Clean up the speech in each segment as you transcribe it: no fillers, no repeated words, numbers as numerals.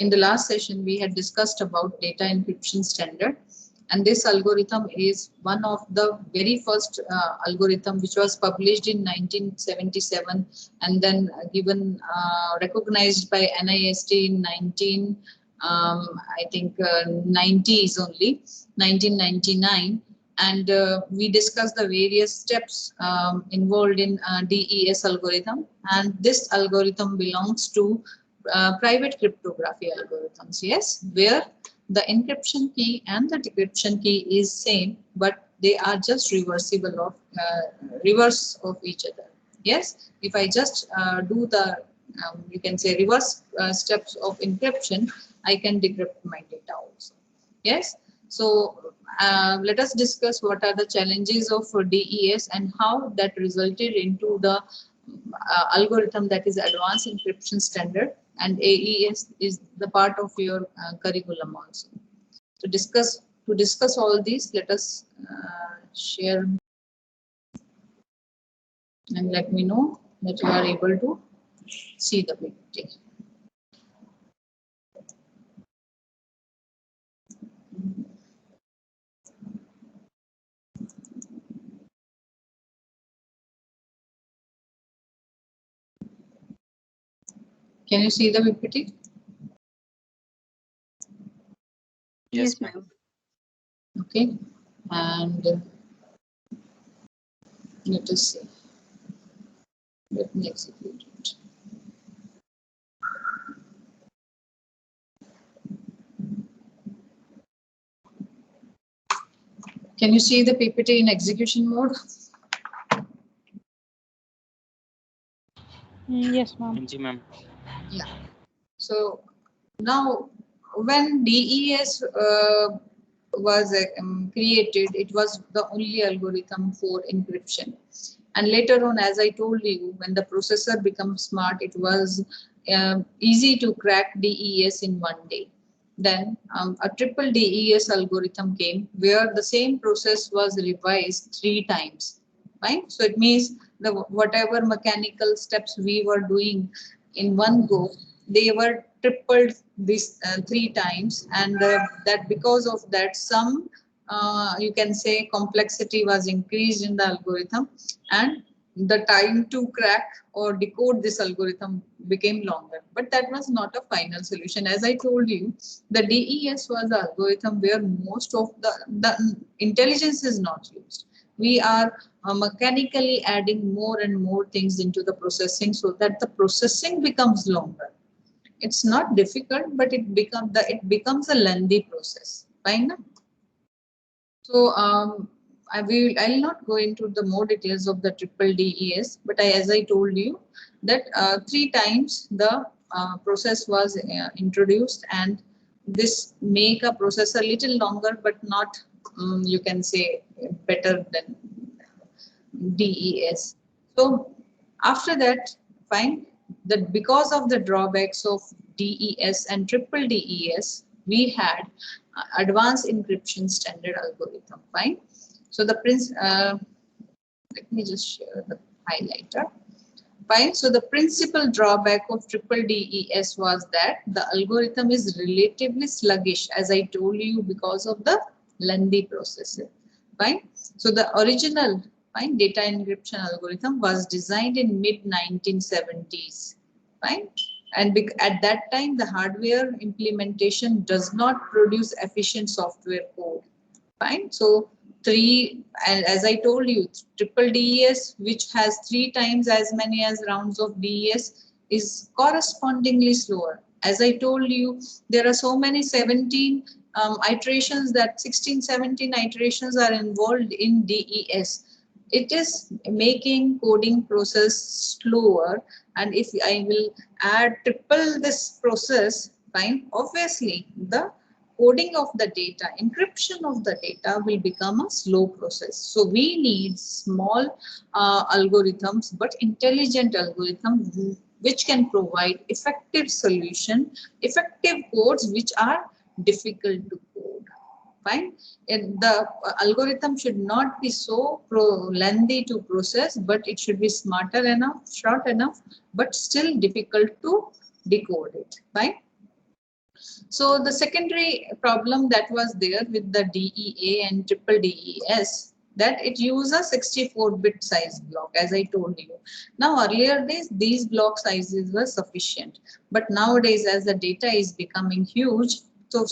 In the last session, we had discussed about data encryption standard, and this algorithm is one of the very first algorithm which was published in 1977 and then given recognized by NIST in 90s only, 1999. And we discussed the various steps involved in DES algorithm, and this algorithm belongs to private cryptography algorithms, yes, where the encryption key and the decryption key is same, but they are just reverse of each other. Yes, if I just do the you can say reverse steps of encryption, I can decrypt my data also. Yes, so let us discuss what are the challenges of DES and how that resulted into the algorithm that is advanced encryption standard, and AES is the part of your curriculum also. To discuss all these, let us share and let me know that you are able to see the PPT. Can you see the PPT? Yes, ma'am. Okay, and let us see. Let me execute it. Can you see the PPT in execution mode? Yes, ma'am. Yeah. So now, when DES was created, it was the only algorithm for encryption. And later on, as I told you, when the processor becomes smart, it was easy to crack DES in one day. Then a triple DES algorithm came where the same process was revised 3 times. Right? So it means the whatever mechanical steps we were doing in one go, they were tripled this 3 times, and that because of that some you can say complexity was increased in the algorithm, and the time to crack or decode this algorithm became longer. But that was not a final solution. As I told you, the DES was the algorithm where most of the intelligence is not used. We are mechanically adding more and more things into the processing so that the processing becomes longer. It's not difficult, but it becomes a lengthy process. Fine. So I'll not go into the more details of the triple DES, but as I told you that 3 times the process was introduced, and this make a process a little longer, but not you can say better than DES. So after that, fine, that because of the drawbacks of DES and triple DES, we had advanced encryption standard algorithm. Fine. So the let me just share the highlighter. Fine. So the principal drawback of triple DES was that the algorithm is relatively sluggish, as I told you, because of the lengthy processor. Fine. So the original fine data encryption algorithm was designed in mid 1970s. Fine. And at that time, the hardware implementation does not produce efficient software code. Fine. So and as I told you, triple DES, which has 3 times as many as rounds of DES, is correspondingly slower. As I told you, there are so many 17 iterations, that 16, 17 iterations are involved in DES. It is making coding process slower, and if I will add triple this process, fine, obviously the coding of the data, encryption of the data will become a slow process. So we need small algorithms, but intelligent algorithms which can provide effective solution, effective codes which are difficult to code. Fine. And the algorithm should not be so lengthy to process, but it should be smarter enough, short enough, but still difficult to decode it. Fine. So the secondary problem that was there with the DEA and triple DES, that it uses a 64-bit size block, as I told you. Now earlier days these block sizes were sufficient, but nowadays as the data is becoming huge, so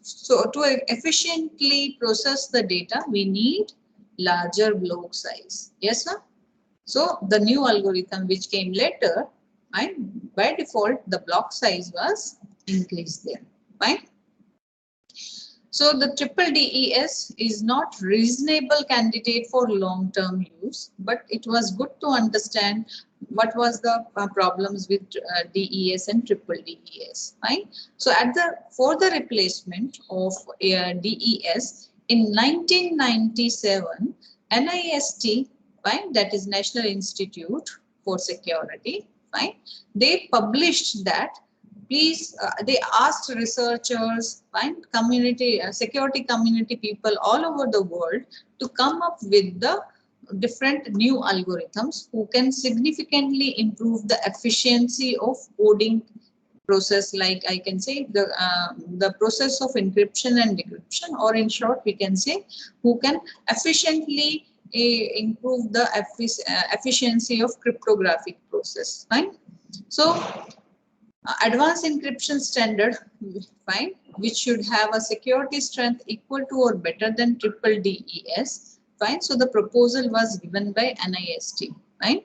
to efficiently process the data we need larger block size. Yes, sir? So the new algorithm which came later, and by default the block size was increased there. Fine. So the triple DES is not reasonable candidate for long-term use, but it was good to understand what was the problems with DES and triple DES. Fine. So for the replacement of DES in 1997, NIST, fine, that is National Institute for Security, fine, they published that. Please, they asked researchers, fine, community, security community people all over the world to come up with the different new algorithms who can significantly improve the efficiency of coding process, like I can say the process of encryption and decryption, or in short we can say who can efficiently improve the efficiency of cryptographic process. Fine. So advanced encryption standard, fine, which should have a security strength equal to or better than triple DES, fine. So the proposal was given by NIST, fine.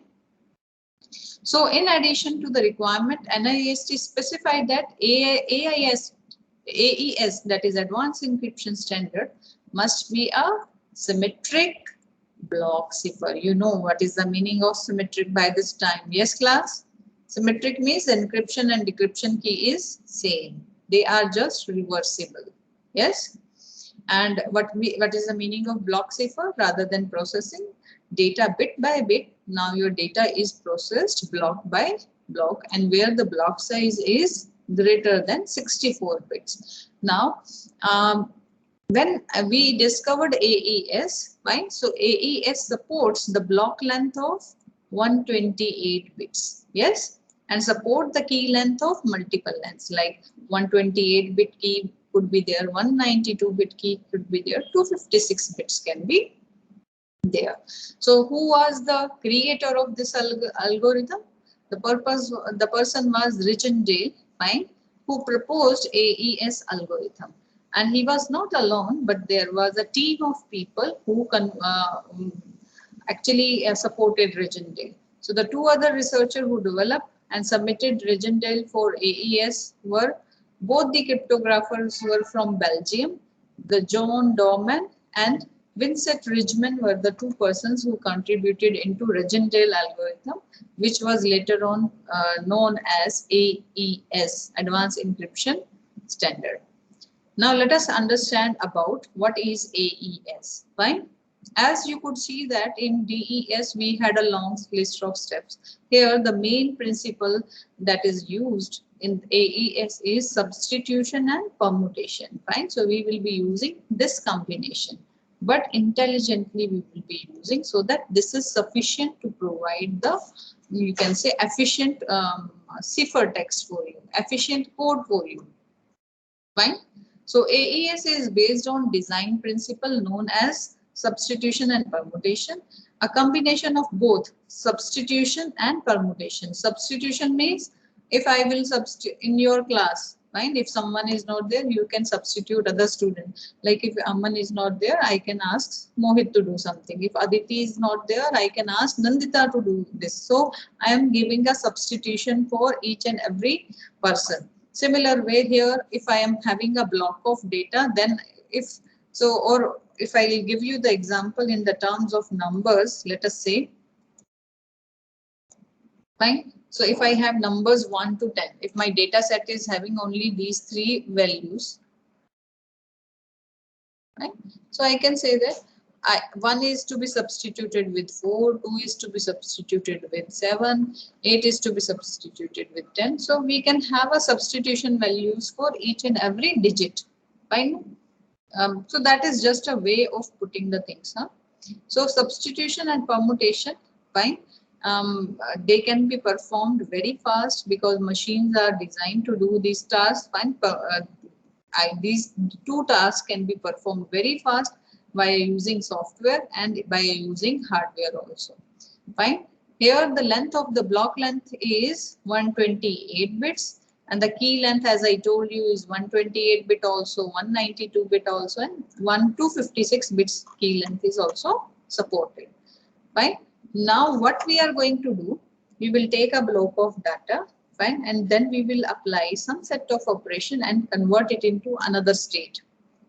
So in addition to the requirement, NIST specified that AES, that is Advanced Encryption Standard, must be a symmetric block cipher. You know what is the meaning of symmetric by this time. Yes, class? Symmetric means encryption and decryption key is same. They are just reversible. Yes? And what is the meaning of block cipher? Rather than processing data bit by bit, now your data is processed block by block, and where the block size is greater than 64 bits. Now, when we discovered AES, right? So AES supports the block length of 128 bits. Yes? And support the key length of multiple lengths, like 128-bit key could be there, 192-bit key could be there, 256 bits can be there. So who was the creator of this algorithm? The person was Rijendale, fine, who proposed AES algorithm. And he was not alone, but there was a team of people who actually supported Rijendale. So the two other researchers who developed and submitted Rijendale for AES were both the cryptographers were from Belgium, the John Dorman and Vincent Ridgman were the two persons who contributed into Rijendale algorithm, which was later on known as AES, Advanced Encryption Standard. Now let us understand about what is AES. Fine. As you could see that in DES we had a long list of steps. Here the main principle that is used in AES is substitution and permutation. Fine. So we will be using this combination, but intelligently we will be using, so that this is sufficient to provide the, you can say, efficient ciphertext for you, efficient code for you. Fine. So AES is based on design principle known as substitution and permutation, a combination of both substitution and permutation. Substitution means if I will substitute in your class, fine, if someone is not there, you can substitute other student. Like if Aman is not there, I can ask Mohit to do something. If Aditi is not there, I can ask Nandita to do this. So I am giving a substitution for each and every person. Similar way here, if I am having a block of data, then if I will give you the example in the terms of numbers, let us say, fine. So if I have numbers 1 to 10, if my data set is having only these three values, right? So I can say that 1 is to be substituted with 4, 2 is to be substituted with 7, 8 is to be substituted with 10. So we can have a substitution values for each and every digit. Fine. So that is just a way of putting the things. Huh? So substitution and permutation, fine. they can be performed very fast because machines are designed to do these tasks. Fine. These two tasks can be performed very fast by using software and by using hardware also. Fine. Here the length of the block length is 128 bits and the key length, as I told you, is 128 bit also, 192 bit also, and 256 bits key length is also supported. Fine. Now what we are going to do, we will take a block of data, fine, and then we will apply some set of operation and convert it into another state,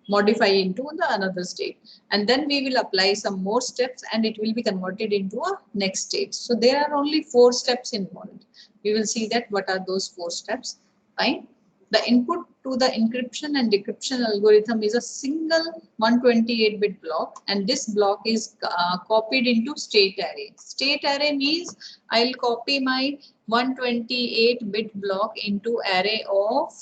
modify into the another state, and then we will apply some more steps and it will be converted into a next state. So there are only 4 steps involved. We will see that what are those 4 steps. Fine. The input to the encryption and decryption algorithm is a single 128-bit block, and this block is copied into state array. State array means I'll copy my 128-bit block into array of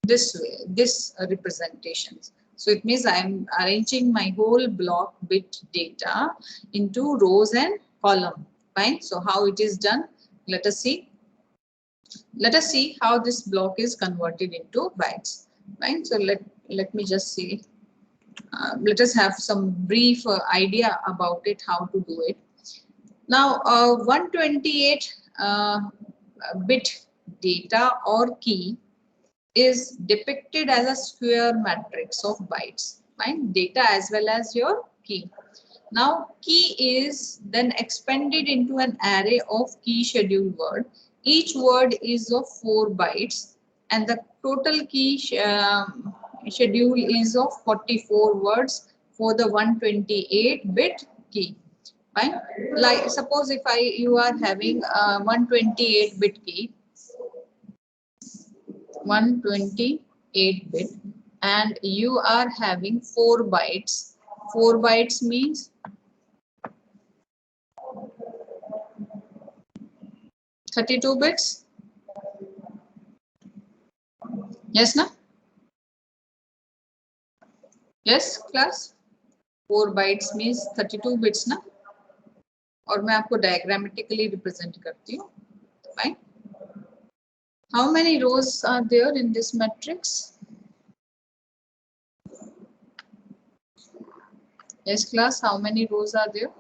this way, this representations. So it means I'm arranging my whole block bit data into rows and column. Fine. So how it is done? Let us see. Let us see how this block is converted into bytes. Right. So let me just see. Let us have some brief idea about it, how to do it. Now, 128 bit data or key is depicted as a square matrix of bytes. Fine. Data as well as your key. Now, key is then expanded into an array of key scheduled word. Each word is of 4 bytes and the total key schedule is of 44 words for the 128-bit key. Fine. Like suppose if you are having a 128-bit key, 128-bit, and you are having 4 bytes. 4 bytes means 32 bits. Yes, na? Yes, class. 4 bytes means 32 bits, na? और मैं आपको diagrammatically represent करती हूँ. Fine. How many rows are there in this matrix? Yes, class. How many rows are there?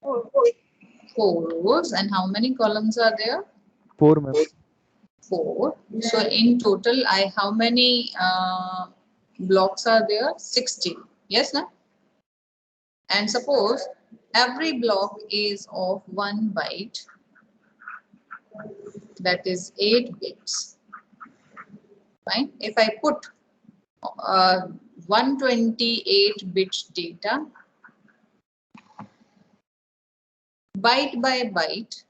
4 rows. And how many columns are there? 4, ma'am. 4. So in total, how many blocks are there? 60. Yes, na? And suppose every block is of 1 byte, that is 8 bits. Fine. If I put 128-bit data byte by byte,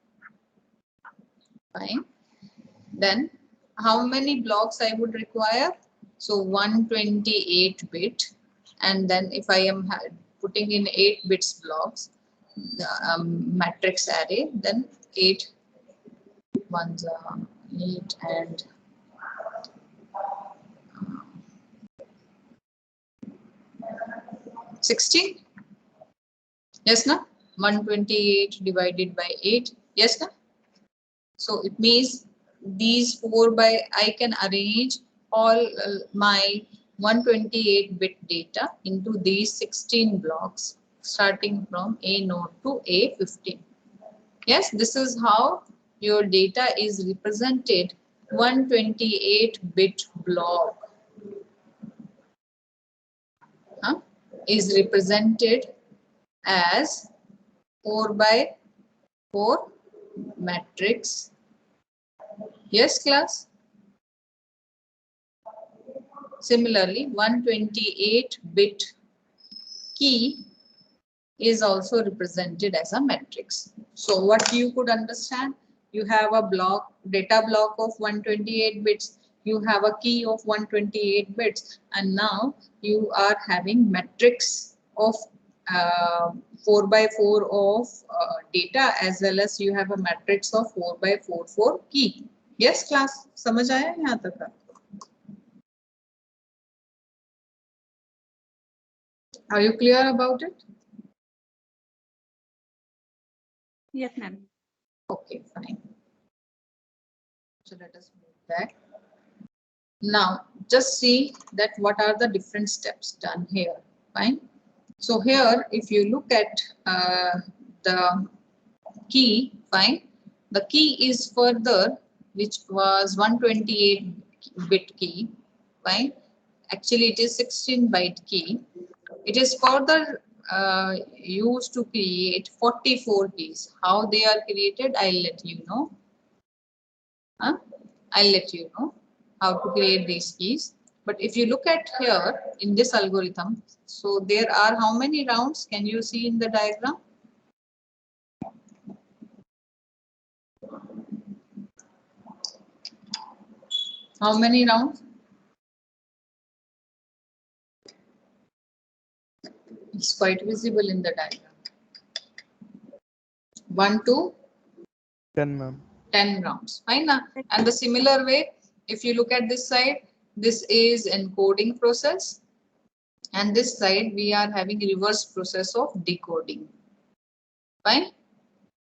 fine, then how many blocks I would require? So 128-bit, and then if I am putting in 8 bits blocks, matrix array, then 8 ones are 8 and 60. Yes, na? 128 divided by 8. Yes, na? So it means these 4 by, I can arrange all my 128-bit data into these 16 blocks starting from A0 to A15. Yes, this is how your data is represented. 128-bit block is represented as 4 by 4 matrix. Yes, class. Similarly, 128-bit key is also represented as a matrix. So what you could understand, you have a block, data block of 128 bits, you have a key of 128 bits, and now you are having matrix of 4 by 4 of data, as well as you have a matrix of 4 by 4 for key. Yes, class, समझ आया यहाँ तक? Are you clear about it? Yes, ma'am. Okay, fine. So let us move back. Now, just see that what are the different steps done here. Fine. So here, if you look at the key, fine. The key is further, which was 128-bit key, fine. Actually, it is 16-byte key. It is further used to create 44 keys. How they are created, I'll let you know. Huh? I'll let you know how to create these keys. But if you look at here in this algorithm, so there are how many rounds can you see in the diagram? How many rounds? It's quite visible in the diagram. 1 to 10, ma'am. 10 rounds. Fine. Na? And the similar way, if you look at this side, this is encoding process. And this side, we are having reverse process of decoding. Fine.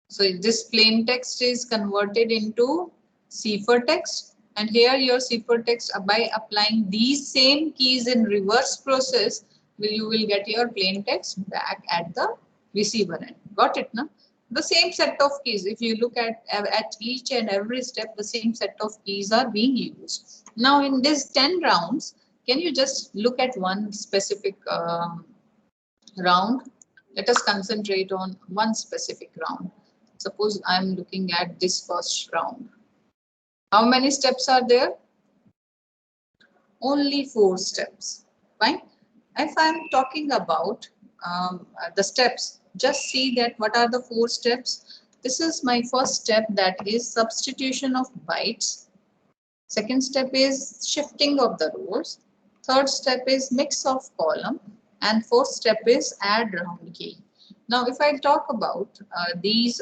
So this plain text is converted into ciphertext, and here your ciphertext by applying these same keys in reverse process, you will get your plain text back at the receiver end. Got it, na? The same set of keys. If you look at each and every step, the same set of keys are being used. Now in this 10 rounds, can you just look at one specific round? Let us concentrate on one specific round. Suppose I'm looking at this first round. How many steps are there? Only 4 steps. Fine. If I'm talking about the steps, just see that what are the 4 steps. This is my first step, that is substitution of bytes. Second step is shifting of the rows. Third step is mix of column. And fourth step is add round key. Now, if I talk about these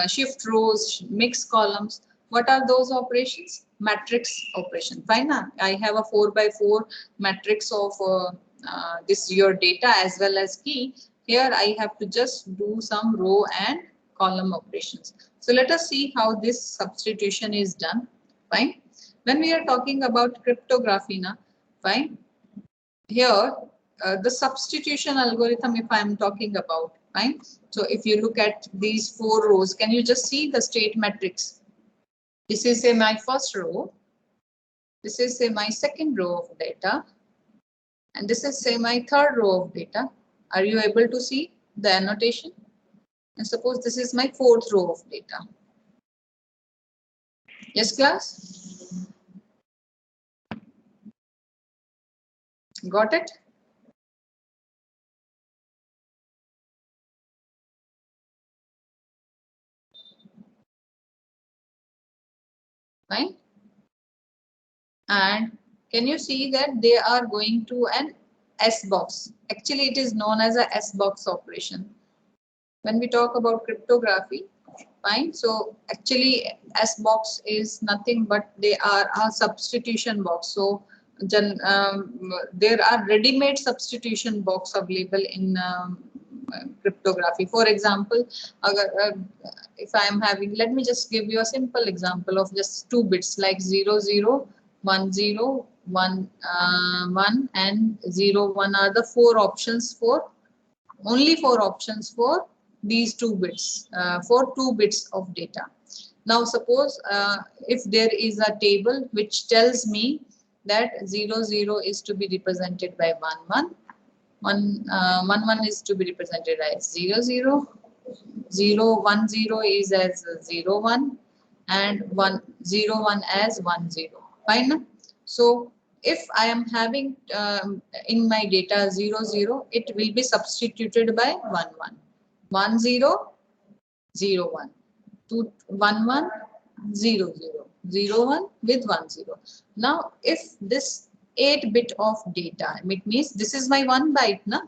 shift rows, mix columns, what are those operations? Matrix operation. Fine. I have a 4 by 4 matrix of this your data as well as key. Here I have to just do some row and column operations. So let us see how this substitution is done. Fine. When we are talking about cryptography, na, fine. Here, the substitution algorithm, if I am talking about, fine. So if you look at these 4 rows, can you just see the state matrix? This is say my first row. This is say my second row of data. And this is say my third row of data. Are you able to see the annotation? And suppose this is my fourth row of data. Yes, class? Got it? Fine. And can you see that they are going to an S box? Actually, it is known as a S box operation. When we talk about cryptography, fine. So actually, S box is nothing but they are a substitution box. So there are ready-made substitution box available in cryptography. For example, if I am having, let me just give you a simple example of just 2 bits like 00, 10, 1 and 01 are the 4 options for only 4 options for these 2 bits for 2 bits of data. Now suppose if there is a table which tells me that 00 is to be represented by 11, 11 is to be represented as 00, 010 is as 01, and 101 as 10. Fine. So if I am having in my data 00, it will be substituted by 11, 10, 01, 11, 00, 01 with 10. Now, if this 8-bit of data, it means this is my 1 byte, na?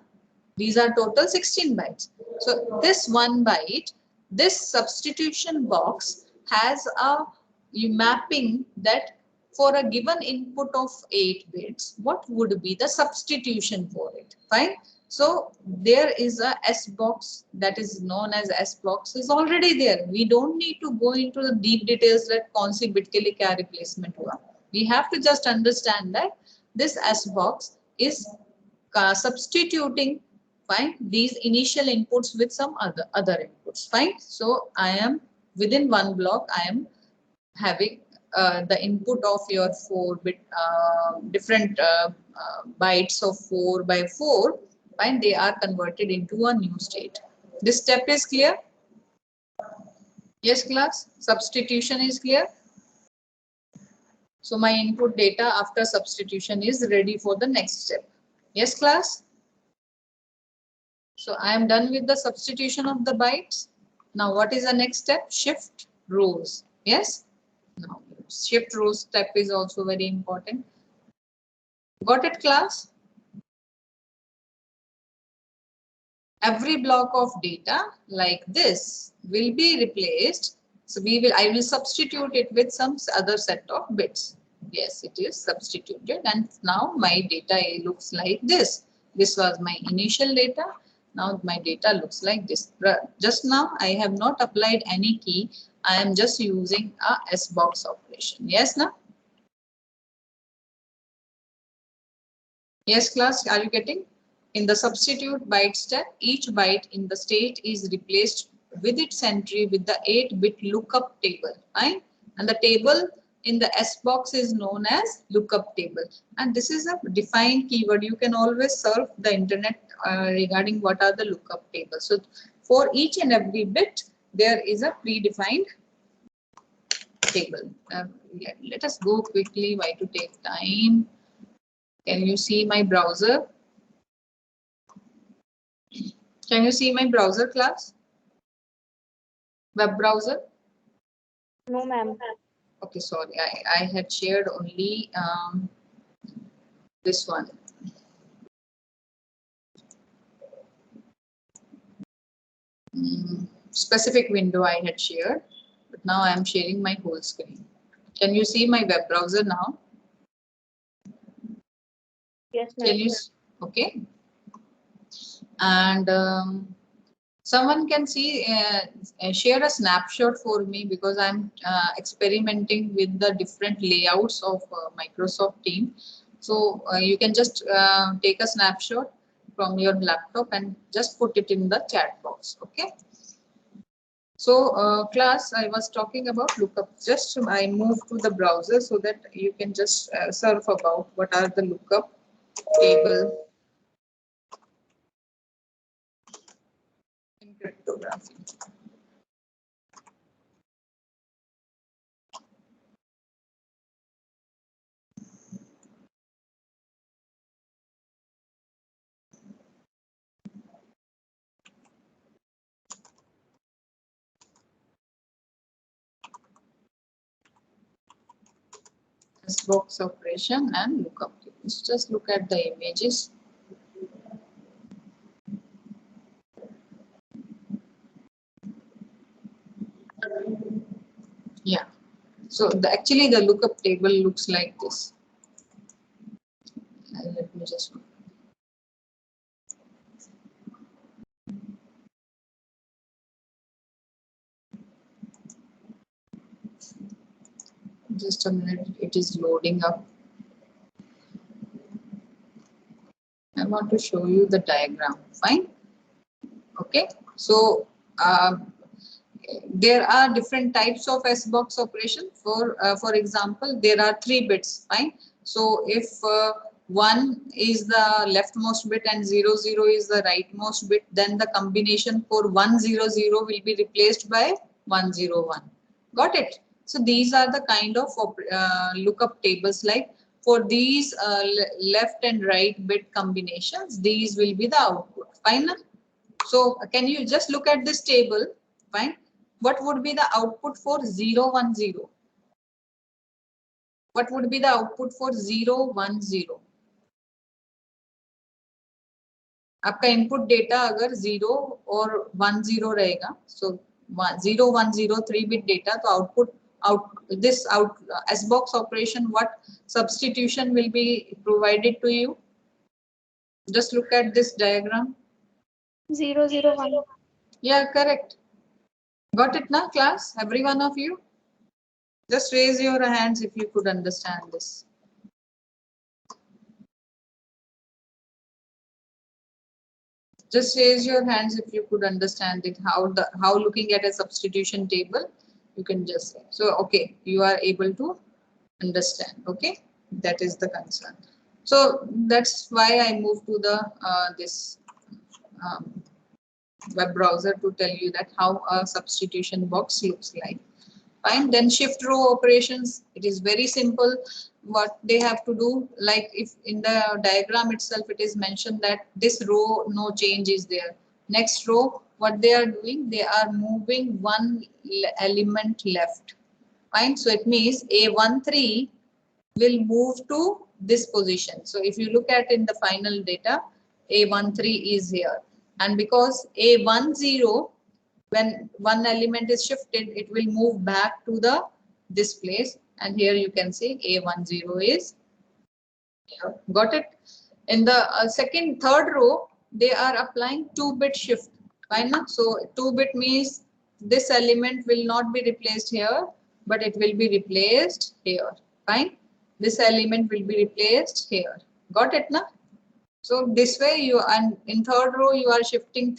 These are total 16 bytes. So this 1 byte, this substitution box has a mapping that for a given input of 8 bits, what would be the substitution for it? Fine. So there is a S box that is known as S box is already there. We don't need to go into the deep details that कौन सी bit के लिए क्या replacement हुआ. We have to just understand that this S box is substituting fine these initial inputs with some other inputs. Fine. So I am within one block. I am having the input of your 4-bit different bytes of 4 by 4, and they are converted into a new state. This step is clear? Yes, class? Substitution is clear? So my input data after substitution is ready for the next step. Yes, class? So I am done with the substitution of the bytes. Now what is the next step? Shift rows. Yes? Now shift rows step is also very important. Got it, class? Every block of data like this will be replaced. So I will substitute it with some other set of bits. Yes, it is substituted, and now my data looks like this. This was my initial data. Now my data looks like this. Just now I have not applied any key. I am just using a S box operation. Yes, now? Yes, class, are you getting? In the substitute byte step, each byte in the state is replaced with its entry with the 8-bit lookup table, right? And the table in the S box is known as lookup table. And this is a defined keyword. You can always surf the internet regarding what are the lookup tables. So for each and every bit, there is a predefined table. Let us go quickly. Why to take time? Can you see my browser? Can you see my browser, class? Web browser? No, ma'am. Okay, sorry. I had shared only this one. Specific window I had shared, but now I am sharing my whole screen. Can you see my web browser now? Yes, ma'am. Can you? Okay. And someone can see share a snapshot for me, because I'm experimenting with the different layouts of Microsoft Teams. So you can just take a snapshot from your laptop and just put it in the chat box. Okay. So class, I was talking about lookup. Just I move to the browser so that you can just surf about what are the lookup table in cryptography. Box operation and lookup tables. Just look at the images. Yeah. So actually the lookup table looks like this. Let me just. Just a minute, it is loading up. I want to show you the diagram. Fine. Okay. So there are different types of S box operation. For example, there are 3 bits. Fine. So if 1 is the leftmost bit and 0 0 is the rightmost bit, then the combination for 1 0 0 will be replaced by 1 0 1. Got it? So these are the kind of lookup tables. Like for these left and right bit combinations, these will be the output. Fine. So can you just look at this table? Fine. What would be the output for 0 1 0? What would be the output for 0 1 0? आपका input data अगर 0 और 1 0 रहेगा, so 0 1 0 3-bit data, तो this S box operation, what substitution will be provided to you? Just look at this diagram. 0, 0, 1. Yeah, correct. Got it now, class? Every one of you? Just raise your hands if you could understand this. Just raise your hands if you could understand it. How looking at a substitution table, you can just say. So okay, you are able to understand. Okay, that is the concern. So that's why I moved to the this um, web browser to tell you that how a substitution box looks like. Fine. Then shift row operations. It is very simple. What they have to do, like if in the diagram itself it is mentioned that this row no change is there. Next row, what they are doing, they are moving one element left. Fine. So it means A13 will move to this position. So if you look at in the final data, A13 is here. And because A10, when one element is shifted, it will move back to the this place. And here you can see A10 is here. Got it? In the third row, they are applying 2-bit shift. Fine. So 2-bit means this element will not be replaced here, but it will be replaced here. Fine. This element will be replaced here. Got it now? So this way you, and in third row you are shifting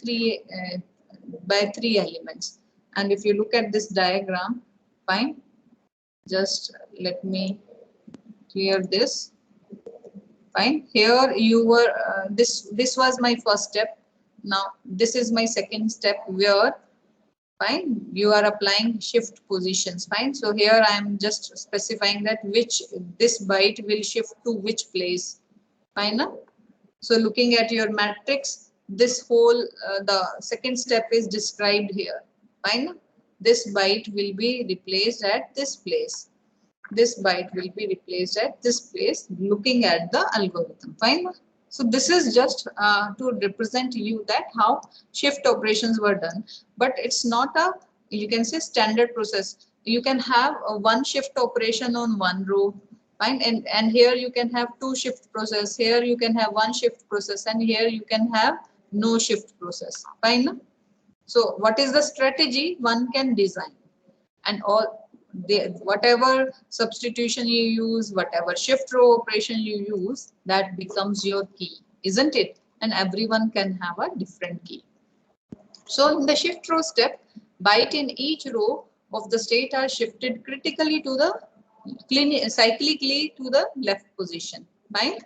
by 3 elements. And if you look at this diagram, fine. Just let me clear this. Fine. Here you were this was my first step. Now this is my second step where fine you are applying shift positions. Fine. So here I am just specifying that which this byte will shift to which place. Fine. So looking at your matrix, this whole the second step is described here. Fine. This byte will be replaced at this place. This byte will be replaced at this place looking at the algorithm. Fine. So this is just to represent you that how shift operations were done, but it's not a, you can say, standard process. You can have a one shift operation on one row. Fine. And here you can have 2 shift process. Here you can have 1 shift process, and here you can have no shift process. Fine. So what is the strategy one can design? And all whatever substitution you use, whatever shift row operation you use, that becomes your key, isn't it? And everyone can have a different key. So in the shift row step, byte in each row of the state are shifted critically to the cyclically to the left position. Fine.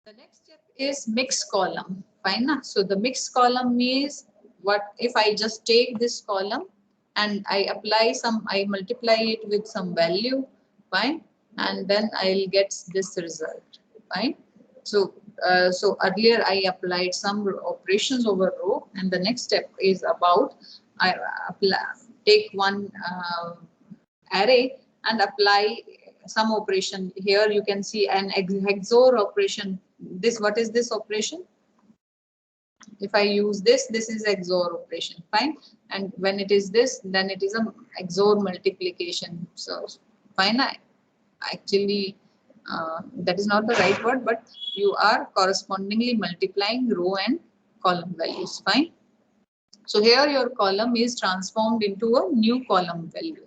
The next step is mix column. Fine. So the mix column means what if I just take this column and I multiply it with some value. Fine. And then I'll get this result. Fine. So so earlier I applied some operations over row, and the next step is about I take one array and apply some operation. Here you can see an XOR operation. This, what is this operation? If I use this is XOR operation. Fine. And when it is this, then it is a XOR multiplication. So fine. Actually that is not the right word, but you are correspondingly multiplying row and column values. Fine. So here your column is transformed into a new column value.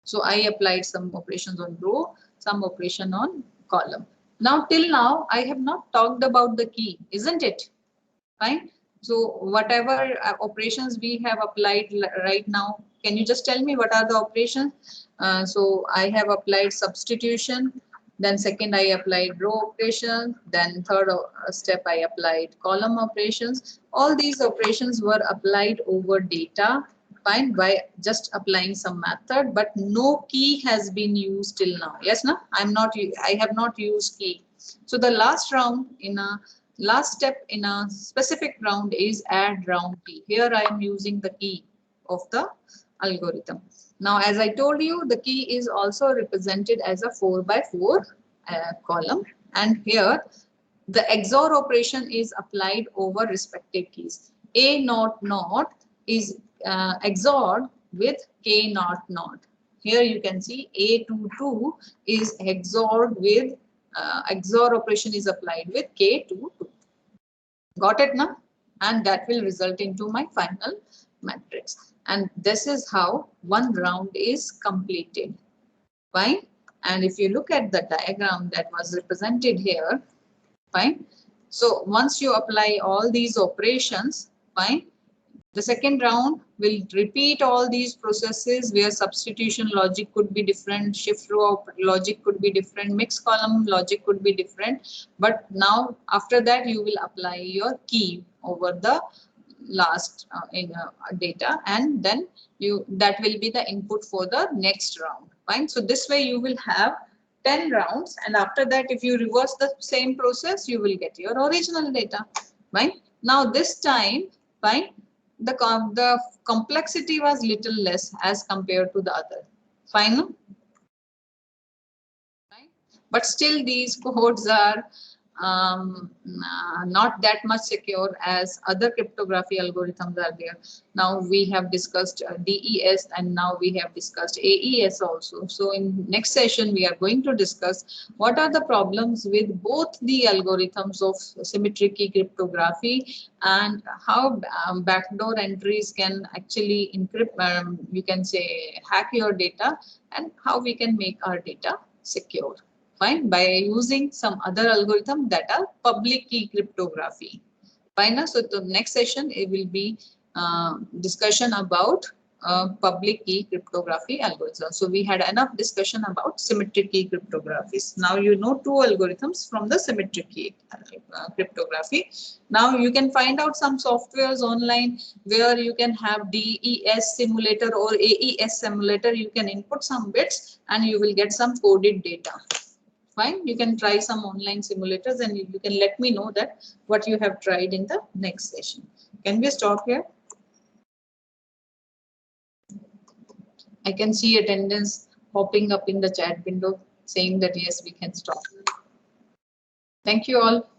So I applied some operations on row, some operation on column. Now till now I have not talked about the key, isn't it? Fine. So whatever operations we have applied right now, can you just tell me what are the operations? So I have applied substitution, then second I applied row operations, then third step I applied column operations. All these operations were applied over data, fine, by just applying some method, but no key has been used till now. Yes, no, I have not used key. So the last round in a last step in a specific round is add round key. Here I am using the key of the algorithm. Now, as I told you, the key is also represented as a 4x4 column, and here the XOR operation is applied over respective keys. A naught naught is XORed with K naught naught. Here you can see A22 is XORed with XOR operation is applied with K to 2. Got it now? And that will result into my final matrix. And this is how one round is completed. Fine. And if you look at the diagram that was represented here, fine. So once you apply all these operations, fine, the second round will repeat all these processes where substitution logic could be different, shift row logic could be different, mixed column logic could be different. But now after that you will apply your key over the last data, and then that will be the input for the next round. Fine. So this way you will have 10 rounds, and after that if you reverse the same process you will get your original data. Fine. Now this time, fine, the complexity was little less as compared to the other. Fine. But still these codes are not that much secure as other cryptography algorithms are there. Now we have discussed DES, and now we have discussed AES also. So in next session we are going to discuss what are the problems with both the algorithms of symmetric key cryptography, and how backdoor entries can actually encrypt, you can say hack your data, and how we can make our data secure. Fine, by using some other algorithm that are public key cryptography. Fine. So the next session it will be discussion about public key cryptography algorithms. So we had enough discussion about symmetric key cryptographies. Now you know 2 algorithms from the symmetric key cryptography. Now you can find out some softwares online where you can have DES simulator or AES simulator. You can input some bits and you will get some coded data. Fine, you can try some online simulators and you can let me know that what you have tried in the next session. Can we stop here? I can see attendance popping up in the chat window saying that yes, we can stop. Thank you all.